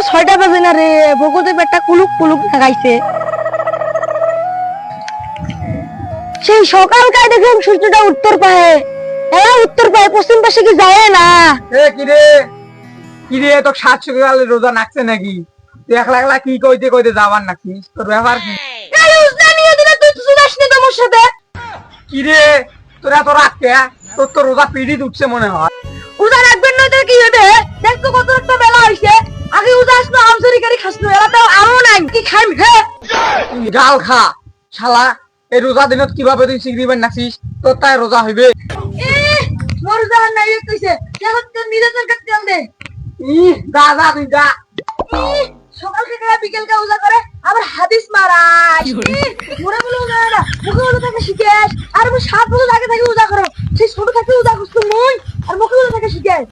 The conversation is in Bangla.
6টা বাজে না রে, ভোগতে পেটটা কুলুক কুলুক লাগাইছে। সেই সকালকার দেখলাম সূর্যটা উত্তর পায়ে, উত্তর পায়ে, পশ্চিম পাশে কি যায় না? কিরে তো 7 সকালে রোজা নাকছে নাকি? তুই একলা একলা কি কইতে কইতে যাবার নাকছিস? তোর ব্যাপার কি? কিরে তোর এত রাগ কে? তোর তো রোজা পিড়ি উঠছে মনে হয়। উজা রাখবেন না তো কি হবে? দেখ তো কত একটা বেলা হইছে, আগে উজা আসলো আমসরি গাড়ি খাসলো, এরা তো আমও নাই কি খাইম হে। তুই গাল খা শালা, এই রোজা দিনত কিভাবে তুই সিগরিবেন নাকছিস? তোর তাই রোজা হইবে? মোর জান নাই কইছে, এখন তো নিজে তোর কাছে তেল দে। যা যা তুই যা। সকাল থেকে বিকেল কা উজা করে, আবার হাদিস মারাই। মোরে বলে উজা না, মুখে বলে থাকে শিখেস, আর আমি 7 বছর আগে থেকে উজা করো, সেই ছোট থেকে উজা করছো মুই, আর মুখে বলে থাকে শিখেস।